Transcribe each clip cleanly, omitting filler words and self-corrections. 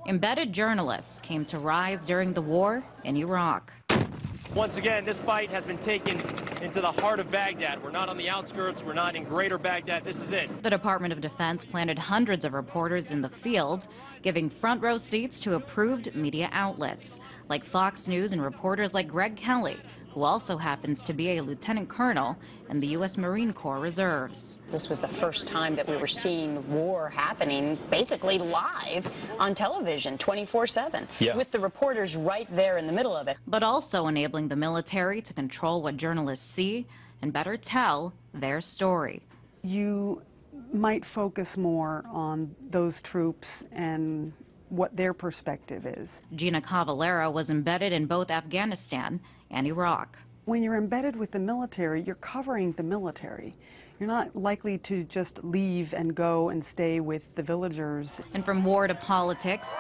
Embedded journalists came to rise during the war in Iraq. Once again, this fight has been taken into the heart of Baghdad. We're not on the outskirts. We're not in greater Baghdad. This is it. The Department of Defense planted hundreds of reporters in the field, giving front row seats to approved media outlets, like Fox News and reporters like Greg Kelly, who also happens to be a lieutenant colonel in the U.S. Marine Corps Reserves. This was the first time that we were seeing war happening basically live on television 24/7, with the reporters right there in the middle of it. But also enabling the military to control what journalists see and better tell their story. You might focus more on those troops and what their perspective is. Gina Cavallero was embedded in both Afghanistan and Iraq. When you're embedded with the military, you're covering the military. You're not likely to just leave and go and stay with the villagers. And from war to politics,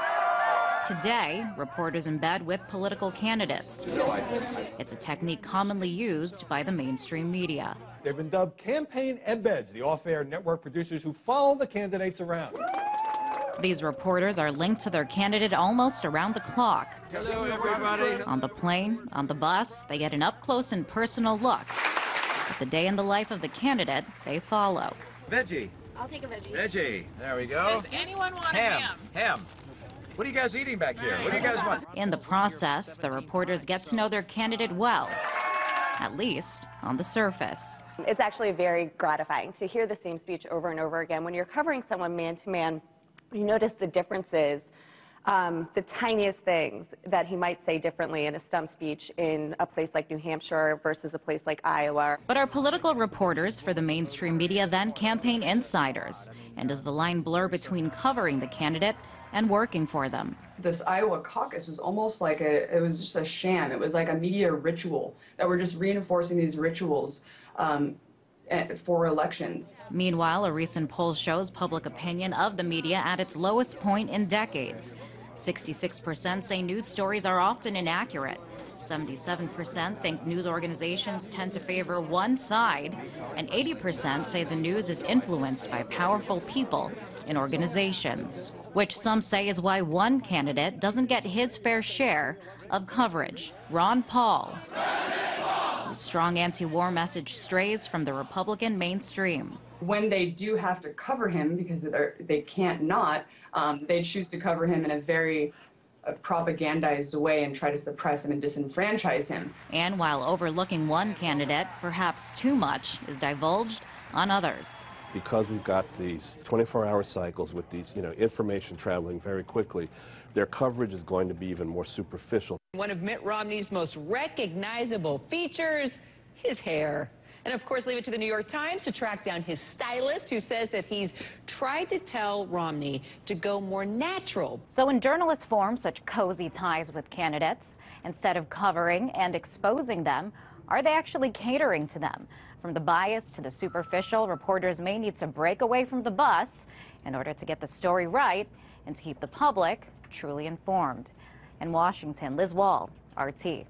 today, reporters embed with political candidates. It's a technique commonly used by the mainstream media. They've been dubbed campaign embeds, the off-air network producers who follow the candidates around. These reporters are linked to their candidate almost around the clock. Hello, everybody. On the plane, on the bus, they get an up-close and personal look at the day in the life of the candidate they follow. Veggie. I'll take a veggie. Veggie. There we go. Does anyone want ham? a ham? Ham. What are you guys eating back here? What do you guys want? In the process, the reporters get to know their candidate well, at least on the surface. It's actually very gratifying to hear the same speech over and over again. When you're covering someone man to man, you notice the differences, the tiniest things that he might say differently in a stump speech in a place like New Hampshire versus a place like Iowa. But are political reporters for the mainstream media then campaign insiders? And does the line blur between covering the candidate and working for them? This Iowa caucus was almost like it was just a sham. It was like a media ritual that we're just reinforcing these rituals for elections. Meanwhile, a recent poll shows public opinion of the media at its lowest point in decades. 66% say news stories are often inaccurate. 77% think news organizations tend to favor one side, and 80% say the news is influenced by powerful people in organizations, which some say is why one candidate doesn't get his fair share of coverage. Ron Paul. His strong anti-war message strays from the Republican mainstream. When they do have to cover him, because they can't not, they choose to cover him in a very propagandized way and try to suppress him and disenfranchise him. And while overlooking one candidate, perhaps too much is divulged on others. Because we've got these 24-hour cycles with these, information traveling very quickly, their coverage is going to be even more superficial. One of Mitt Romney's most recognizable features, his hair. And of course, leave it to the New York Times to track down his stylist, who says that he's tried to tell Romney to go more natural. So when journalists form such cozy ties with candidates, instead of covering and exposing them, are they actually catering to them? From the bias to the superficial, reporters may need to break away from the bus in order to get the story right and to keep the public truly informed. In Washington, Liz Wall, RT.